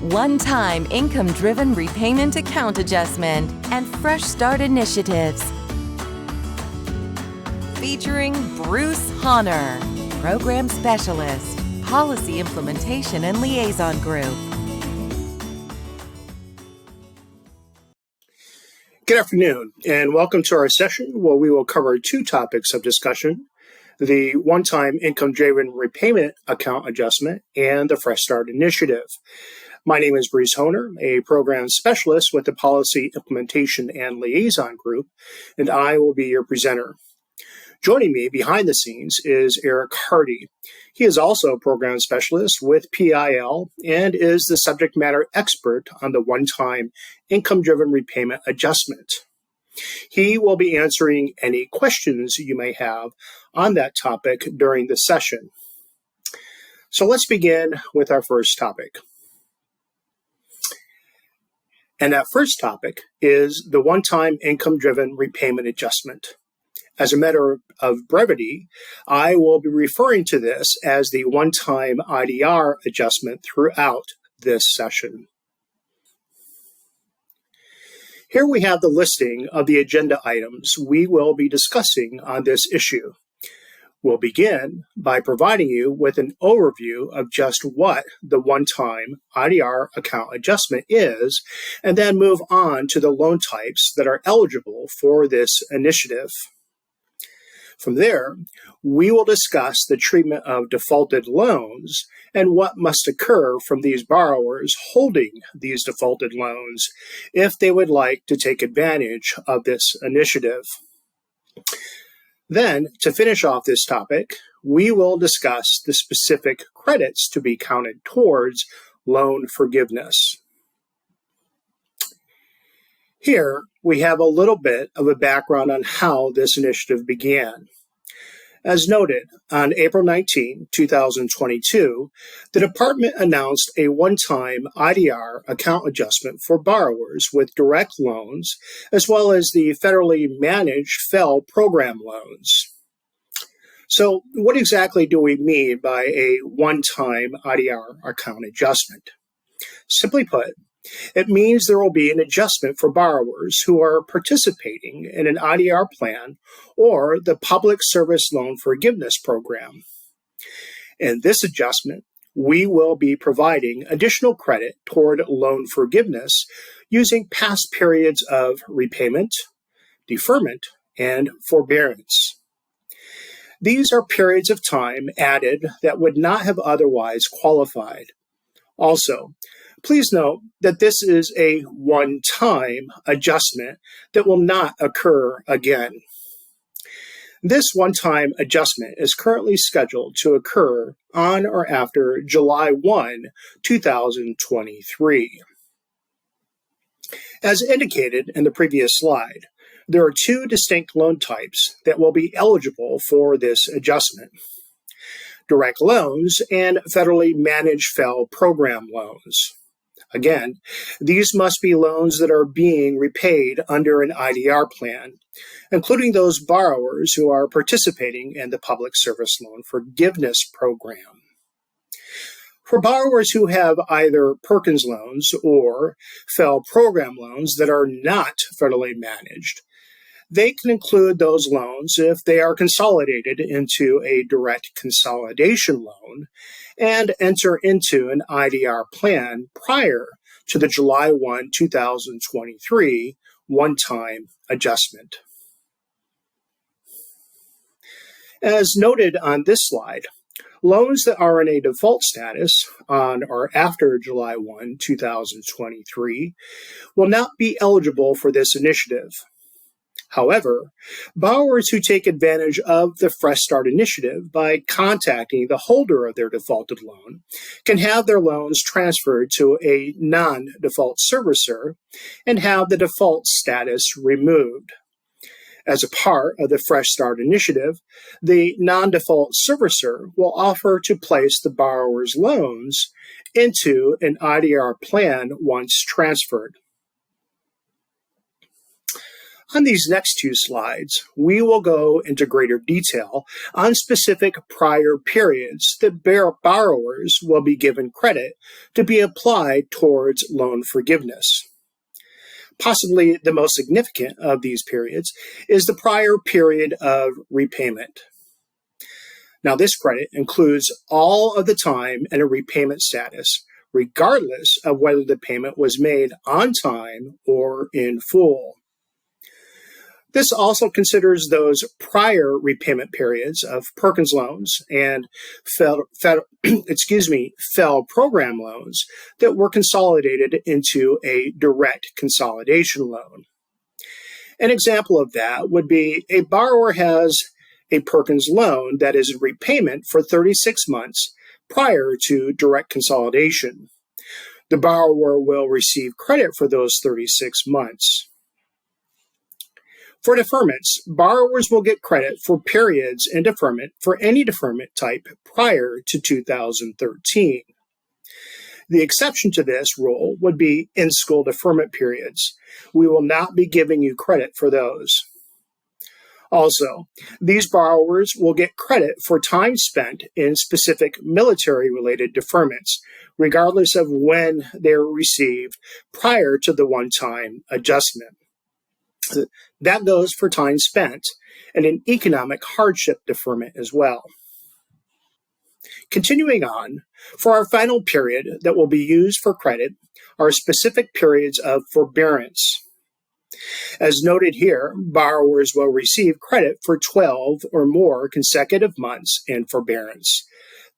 one-time Income Driven Repayment Account Adjustment, and Fresh Start Initiatives. Featuring Bruce Honor, Program Specialist, Policy Implementation and Liaison Group. Good afternoon, and welcome to our session where we will cover two topics of discussion: the one-time income-driven repayment account adjustment and the Fresh Start Initiative. My name is Bruce Honor, a program specialist with the Policy Implementation and Liaison Group, and I will be your presenter. Joining me behind the scenes is Eric Hardy. He is also a program specialist with PIL and is the subject matter expert on the one-time income-driven repayment adjustment. He will be answering any questions you may have on that topic during the session. So let's begin with our first topic. And that first topic is the one-time income-driven repayment adjustment. As a matter of brevity, I will be referring to this as the one-time IDR adjustment throughout this session. Here we have the listing of the agenda items we will be discussing on this issue. We'll begin by providing you with an overview of just what the one-time IDR account adjustment is, and then move on to the loan types that are eligible for this initiative. From there, we will discuss the treatment of defaulted loans and what must occur from these borrowers holding these defaulted loans if they would like to take advantage of this initiative. Then, to finish off this topic, we will discuss the specific credits to be counted towards loan forgiveness. Here, we have a little bit of a background on how this initiative began. As noted, on April 19, 2022, the department announced a one-time IDR account adjustment for borrowers with direct loans, as well as the federally managed FFEL program loans. So, what exactly do we mean by a one-time IDR account adjustment? Simply put, it means there will be an adjustment for borrowers who are participating in an IDR plan or the Public Service Loan Forgiveness Program. In this adjustment, we will be providing additional credit toward loan forgiveness using past periods of repayment, deferment, and forbearance. These are periods of time added that would not have otherwise qualified. Also, please note that this is a one-time adjustment that will not occur again. This one-time adjustment is currently scheduled to occur on or after July 1, 2023. As indicated in the previous slide, there are two distinct loan types that will be eligible for this adjustment: direct loans and federally managed FFEL program loans. Again, these must be loans that are being repaid under an IDR plan, including those borrowers who are participating in the Public Service Loan Forgiveness Program. For borrowers who have either Perkins loans or FFEL program loans that are not federally managed, they can include those loans if they are consolidated into a direct consolidation loan and enter into an IDR plan prior to the July 1, 2023 one-time adjustment. As noted on this slide, loans that are in a default status on or after July 1, 2023 will not be eligible for this initiative. However, borrowers who take advantage of the Fresh Start Initiative by contacting the holder of their defaulted loan can have their loans transferred to a non-default servicer and have the default status removed. As a part of the Fresh Start Initiative, the non-default servicer will offer to place the borrower's loans into an IDR plan once transferred. On these next two slides, we will go into greater detail on specific prior periods that borrowers will be given credit to be applied towards loan forgiveness. Possibly the most significant of these periods is the prior period of repayment. Now, this credit includes all of the time in a repayment status, regardless of whether the payment was made on time or in full. This also considers those prior repayment periods of Perkins loans and FEL program loans that were consolidated into a direct consolidation loan. An example of that would be a borrower has a Perkins loan that is in repayment for 36 months prior to direct consolidation. The borrower will receive credit for those 36 months. For deferments, borrowers will get credit for periods in deferment for any deferment type prior to 2013. The exception to this rule would be in-school deferment periods. We will not be giving you credit for those. Also, these borrowers will get credit for time spent in specific military-related deferments, regardless of when they were received prior to the one-time adjustment. That goes for time spent and an economic hardship deferment as well. Continuing on, for our final period that will be used for credit are specific periods of forbearance. As noted here, borrowers will receive credit for 12 or more consecutive months in forbearance,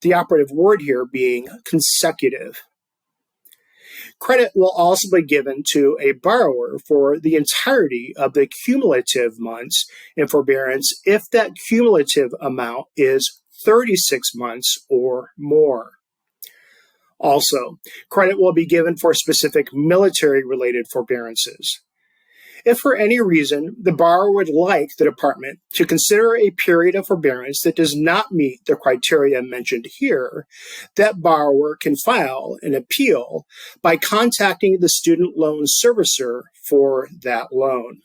the operative word here being consecutive. Credit will also be given to a borrower for the entirety of the cumulative months in forbearance if that cumulative amount is 36 months or more. Also, credit will be given for specific military-related forbearances. If for any reason the borrower would like the department to consider a period of forbearance that does not meet the criteria mentioned here, that borrower can file an appeal by contacting the student loan servicer for that loan.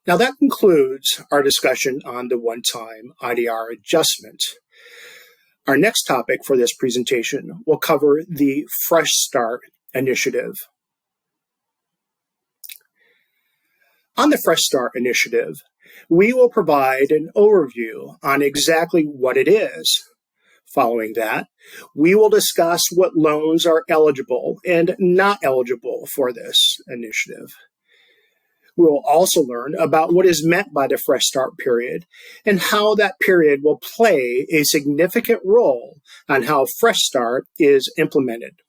Now that concludes our discussion on the one-time IDR adjustment. Our next topic for this presentation will cover the Fresh Start initiative. On the Fresh Start initiative, we will provide an overview on exactly what it is. Following that, we will discuss what loans are eligible and not eligible for this initiative. We will also learn about what is meant by the Fresh Start period and how that period will play a significant role on how Fresh Start is implemented.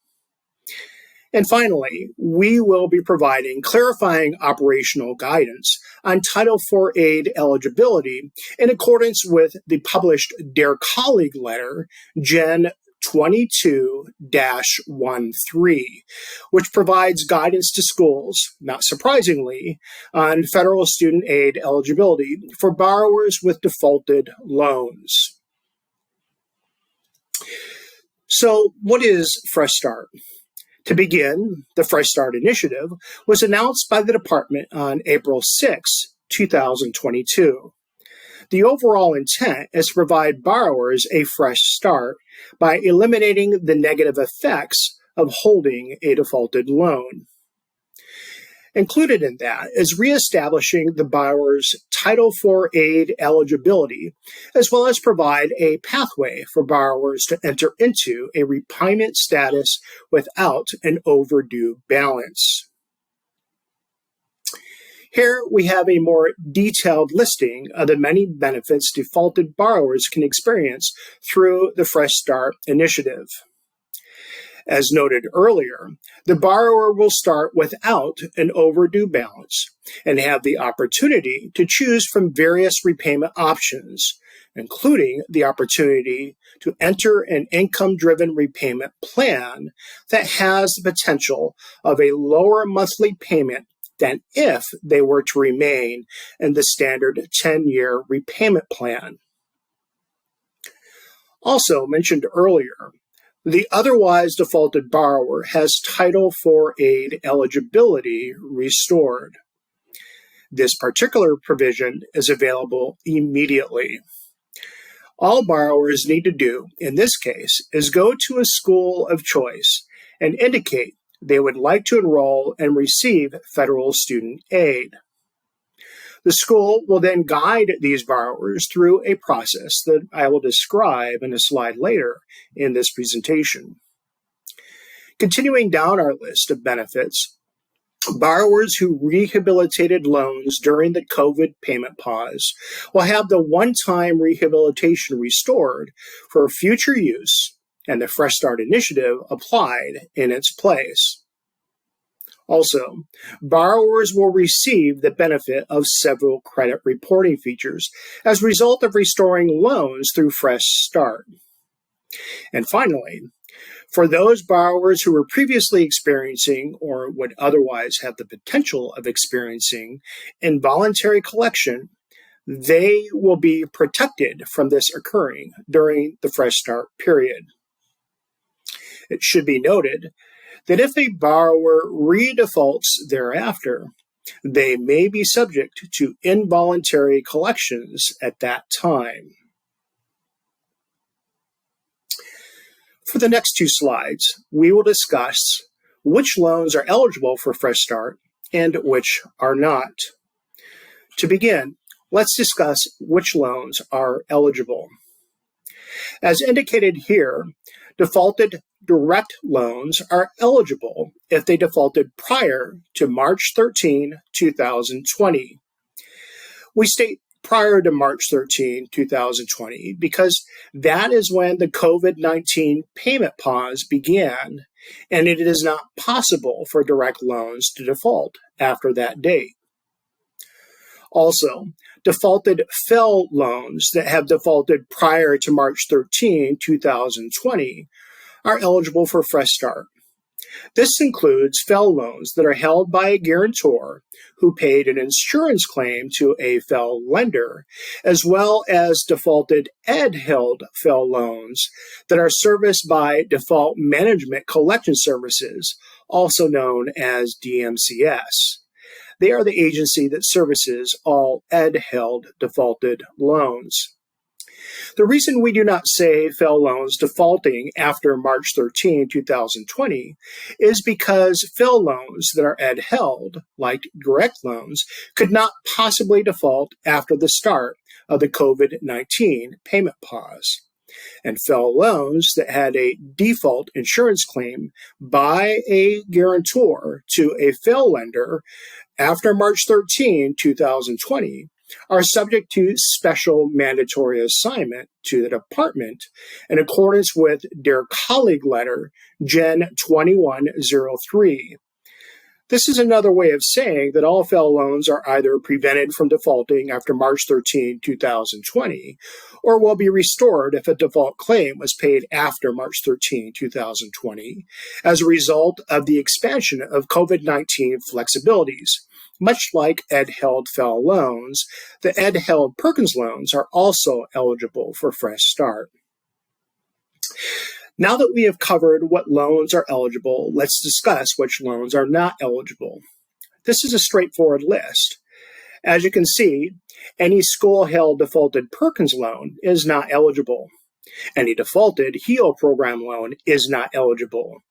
And finally, we will be providing clarifying operational guidance on Title IV aid eligibility in accordance with the published Dear Colleague letter, Gen 22-13, which provides guidance to schools, not surprisingly, on federal student aid eligibility for borrowers with defaulted loans. So, what is Fresh Start? To begin, the Fresh Start initiative was announced by the department on April 6, 2022. The overall intent is to provide borrowers a fresh start by eliminating the negative effects of holding a defaulted loan. Included in that is reestablishing the borrower's Title IV aid eligibility, as well as provide a pathway for borrowers to enter into a repayment status without an overdue balance. Here we have a more detailed listing of the many benefits defaulted borrowers can experience through the Fresh Start initiative. As noted earlier, the borrower will start without an overdue balance and have the opportunity to choose from various repayment options, including the opportunity to enter an income-driven repayment plan that has the potential of a lower monthly payment than if they were to remain in the standard 10-year repayment plan. Also mentioned earlier, the otherwise defaulted borrower has Title IV aid eligibility restored. This particular provision is available immediately. All borrowers need to do, in this case, is go to a school of choice and indicate they would like to enroll and receive federal student aid. The school will then guide these borrowers through a process that I will describe in a slide later in this presentation. Continuing down our list of benefits, borrowers who rehabilitated loans during the COVID payment pause will have the one-time rehabilitation restored for future use and the Fresh Start initiative applied in its place. Also, borrowers will receive the benefit of several credit reporting features as a result of restoring loans through Fresh Start. And finally, for those borrowers who were previously experiencing or would otherwise have the potential of experiencing involuntary collection, they will be protected from this occurring during the Fresh Start period. It should be noted that if a borrower redefaults thereafter, they may be subject to involuntary collections at that time. For the next two slides, we will discuss which loans are eligible for Fresh Start and which are not. To begin, let's discuss which loans are eligible. As indicated here, defaulted direct loans are eligible if they defaulted prior to March 13, 2020. We state prior to March 13, 2020, because that is when the COVID-19 payment pause began, and it is not possible for direct loans to default after that date. Also, defaulted FFEL loans that have defaulted prior to March 13, 2020 are eligible for Fresh Start. This includes FFEL loans that are held by a guarantor who paid an insurance claim to a FFEL lender, as well as defaulted ED-held FFEL loans that are serviced by Default Management Collection Services, also known as DMCS. They are the agency that services all ED-held defaulted loans. The reason we do not say FFEL loans defaulting after March 13, 2020 is because FFEL loans that are ED-held, like direct loans, could not possibly default after the start of the COVID-19 payment pause. And FFEL loans that had a default insurance claim by a guarantor to a FFEL lender after March 13, 2020 are subject to special mandatory assignment to the department in accordance with their colleague letter, Gen 2103. This is another way of saying that all FFEL loans are either prevented from defaulting after March 13, 2020, or will be restored if a default claim was paid after March 13, 2020, as a result of the expansion of COVID-19 flexibilities. Much like ED-held FFEL loans, the ED-held Perkins loans are also eligible for Fresh Start. Now that we have covered what loans are eligible, let's discuss which loans are not eligible. This is a straightforward list. As you can see, any school-held defaulted Perkins loan is not eligible. Any defaulted HEAL program loan is not eligible.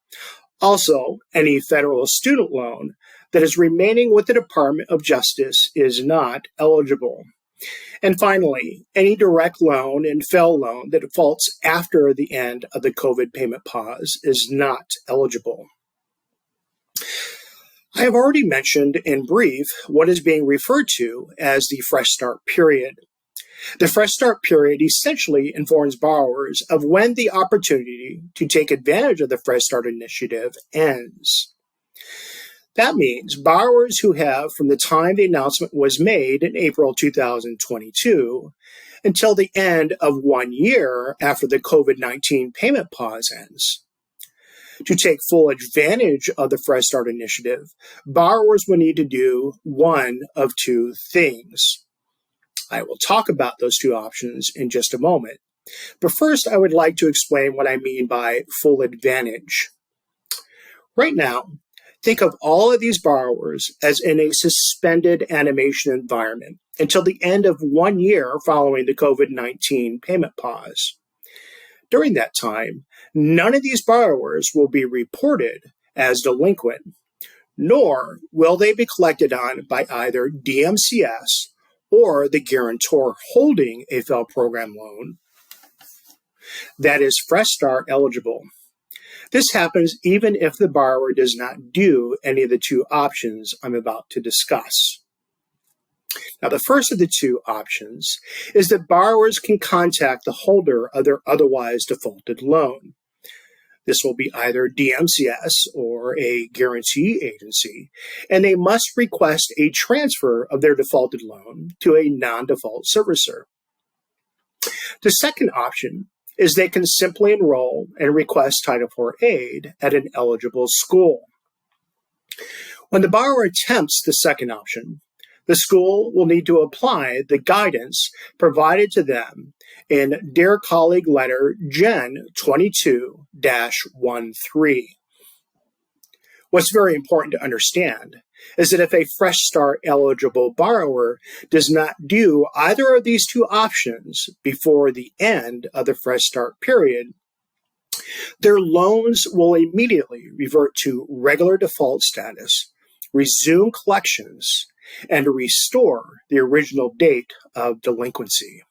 Also, any federal student loan that is remaining with the Department of Justice is not eligible. And finally, any direct loan and FFEL loan that defaults after the end of the COVID payment pause is not eligible. I have already mentioned in brief what is being referred to as the Fresh Start period. The Fresh Start period essentially informs borrowers of when the opportunity to take advantage of the Fresh Start initiative ends. That means borrowers who have, from the time the announcement was made in April 2022 until the end of 1 year after the COVID-19 payment pause ends. To take full advantage of the Fresh Start initiative, borrowers will need to do one of two things. I will talk about those two options in just a moment. But first, I would like to explain what I mean by full advantage. Right now, Think of all of these borrowers as in a suspended animation environment until the end of 1 year following the COVID-19 payment pause. During that time, none of these borrowers will be reported as delinquent, nor will they be collected on by either DMCS or the guarantor holding a FFEL program loan that is Fresh Start eligible. This happens even if the borrower does not do any of the two options I'm about to discuss. Now, the first of the two options is that borrowers can contact the holder of their otherwise defaulted loan. This will be either DMCS or a guarantee agency, and they must request a transfer of their defaulted loan to a non-default servicer. The second option is they can simply enroll and request Title IV aid at an eligible school. When the borrower attempts the second option, the school will need to apply the guidance provided to them in Dear Colleague Letter Gen 22-13. What's very important to understand is that if a Fresh Start eligible borrower does not do either of these two options before the end of the Fresh Start period, their loans will immediately revert to regular default status, resume collections, and restore the original date of delinquency.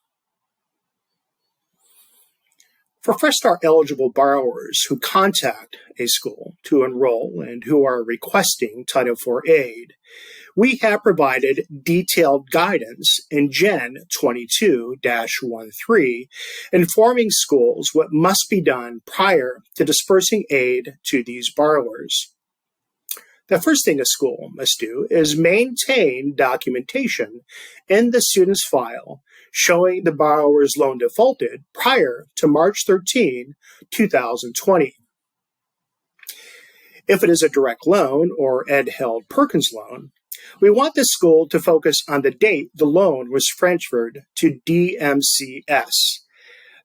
For Fresh Start eligible borrowers who contact a school to enroll and who are requesting Title IV aid, we have provided detailed guidance in Gen 22-13 informing schools what must be done prior to dispersing aid to these borrowers. The first thing a school must do is maintain documentation in the student's file showing the borrower's loan defaulted prior to March 13, 2020. If it is a direct loan or Ed-held Perkins loan, we want the school to focus on the date the loan was transferred to DMCS.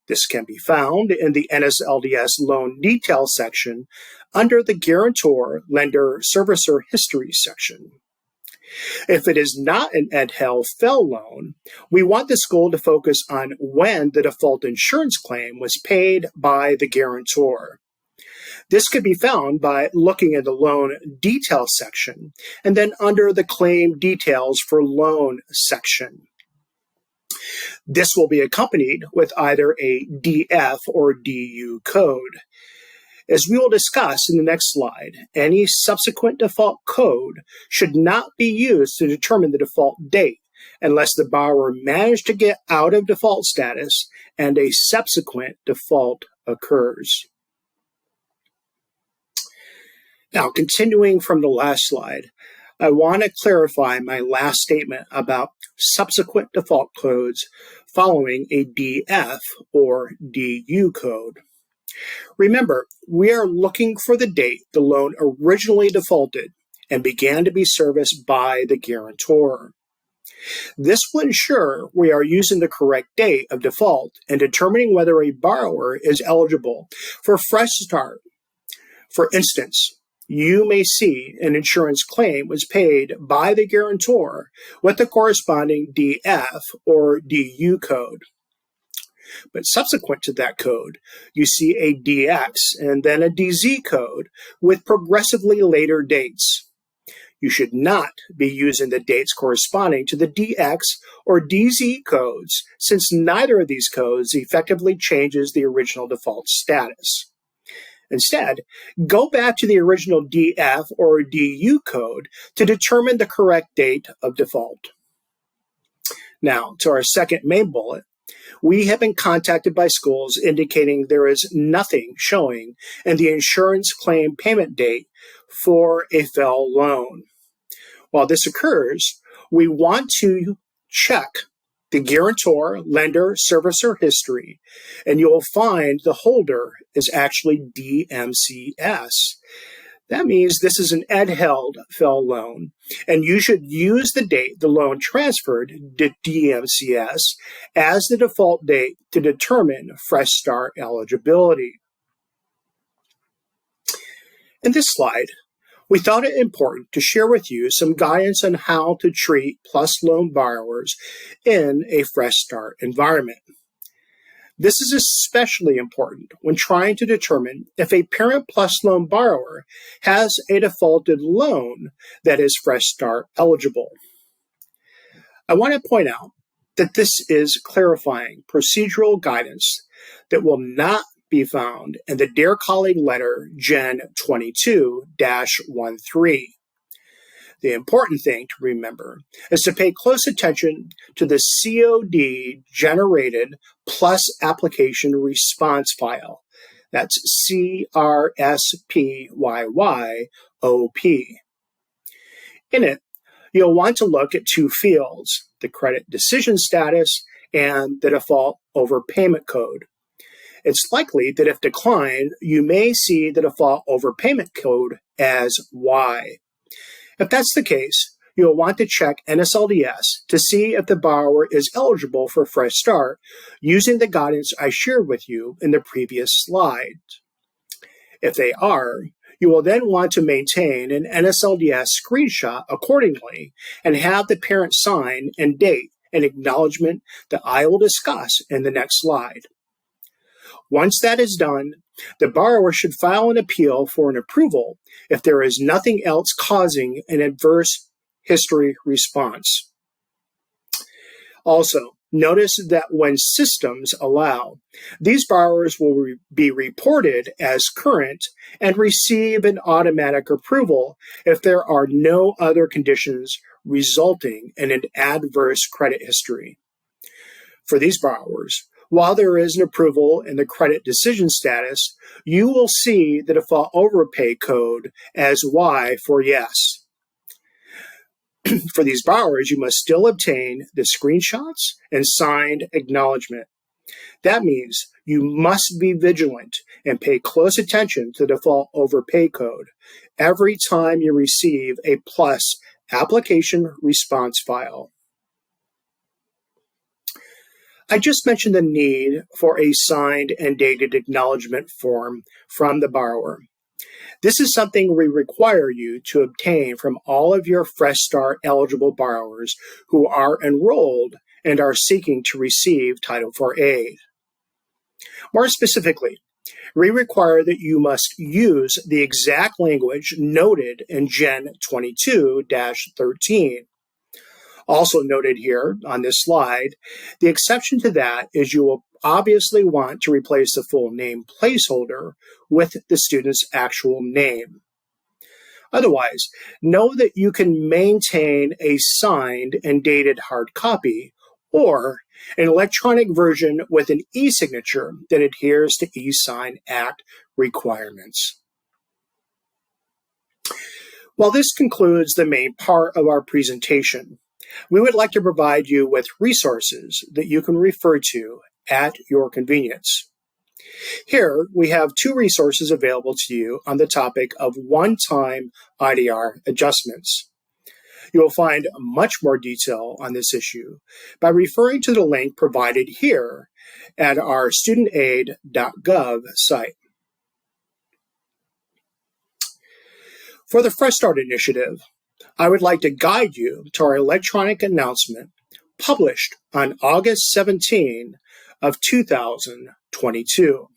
This can be found in the NSLDS loan detail section under the Guarantor Lender Servicer History section. If it is not an Ed-held FFEL loan, we want the school to focus on when the default insurance claim was paid by the guarantor. This could be found by looking at the loan detail section and then under the claim details for loan section. This will be accompanied with either a DF or DU code. As we will discuss in the next slide, any subsequent default code should not be used to determine the default date unless the borrower managed to get out of default status and a subsequent default occurs. Now, continuing from the last slide, I want to clarify my last statement about subsequent default codes following a DF or DU code. Remember, we are looking for the date the loan originally defaulted and began to be serviced by the guarantor. This will ensure we are using the correct date of default and determining whether a borrower is eligible for Fresh Start. For instance, you may see an insurance claim was paid by the guarantor with the corresponding DF or DU code. But subsequent to that code, you see a DX and then a DZ code with progressively later dates. You should not be using the dates corresponding to the DX or DZ codes, since neither of these codes effectively changes the original default status. Instead, go back to the original DF or DU code to determine the correct date of default. Now, to our second main bullet, we have been contacted by schools indicating there is nothing showing in the insurance claim payment date for a FFEL loan. While this occurs, we want to check the guarantor lender servicer history, and you will find the holder is actually DMCS. That means this is an Ed-held FFEL loan, and you should use the date the loan transferred to DMCS as the default date to determine Fresh Start eligibility. In this slide, we thought it important to share with you some guidance on how to treat PLUS loan borrowers in a fresh start environment. This is especially important when trying to determine if a Parent PLUS loan borrower has a defaulted loan that is fresh start eligible. I want to point out that this is clarifying procedural guidance that will not be found in the Dear Colleague Letter Gen 22-13. The important thing to remember is to pay close attention to the COD-generated PLUS application response file. That's CRSPYYOP. In it, you'll want to look at two fields, the credit decision status and the default overpayment code. It's likely that if declined, you may see the default overpayment code as Y. If that's the case, you'll want to check NSLDS to see if the borrower is eligible for Fresh Start using the guidance I shared with you in the previous slide. If they are, you will then want to maintain an NSLDS screenshot accordingly and have the parent sign and date an acknowledgement that I will discuss in the next slide. Once that is done, the borrower should file an appeal for an approval if there is nothing else causing an adverse history response. Also, notice that when systems allow, these borrowers will be reported as current and receive an automatic approval if there are no other conditions resulting in an adverse credit history. For these borrowers, while there is an approval in the credit decision status, you will see the default overpay code as Y for yes. For these borrowers, you must still obtain the screenshots and signed acknowledgement. That means you must be vigilant and pay close attention to the default overpay code every time you receive a PLUS application response file. I just mentioned the need for a signed and dated acknowledgement form from the borrower. This is something we require you to obtain from all of your Fresh Start eligible borrowers who are enrolled and are seeking to receive Title IV aid. More specifically, we require that you must use the exact language noted in Gen 22-13. Also noted here on this slide, the exception to that is you will obviously want to replace the full name placeholder with the student's actual name. Otherwise, know that you can maintain a signed and dated hard copy or an electronic version with an e-signature that adheres to e-Sign Act requirements. While this concludes the main part of our presentation, we would like to provide you with resources that you can refer to at your convenience. Here, we have two resources available to you on the topic of one-time IDR adjustments. You will find much more detail on this issue by referring to the link provided here at our studentaid.gov site. For the Fresh Start Initiative, I would like to guide you to our electronic announcement published on August 17 of 2022.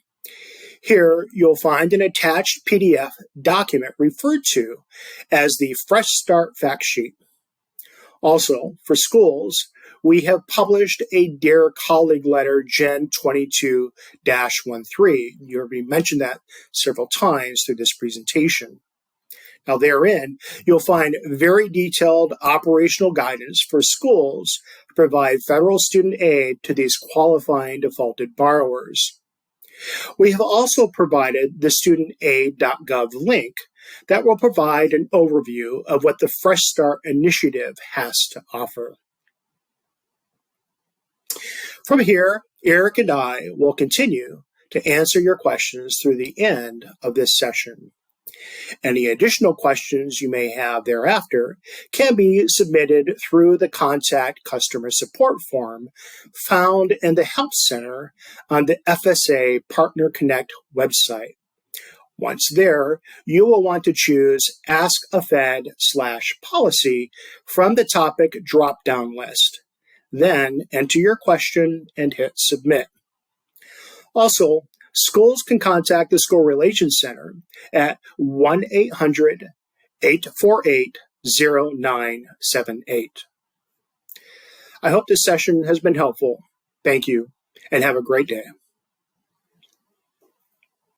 Here, you'll find an attached PDF document referred to as the Fresh Start Fact Sheet. Also, for schools, we have published a Dear Colleague Letter Gen 22-13. You already mentioned that several times through this presentation. Now, therein, you'll find very detailed operational guidance for schools to provide federal student aid to these qualifying defaulted borrowers. We have also provided the studentaid.gov link that will provide an overview of what the Fresh Start Initiative has to offer. From here, Eric and I will continue to answer your questions through the end of this session. Any additional questions you may have thereafter can be submitted through the Contact Customer Support form found in the Help Center on the FSA Partner Connect website, Once there, you will want to choose Ask a Fed/Policy from the topic drop-down list. Then enter your question and hit Submit. Also, schools can contact the School Relations Center at 1-800-848-0978. I hope this session has been helpful. Thank you, and have a great day.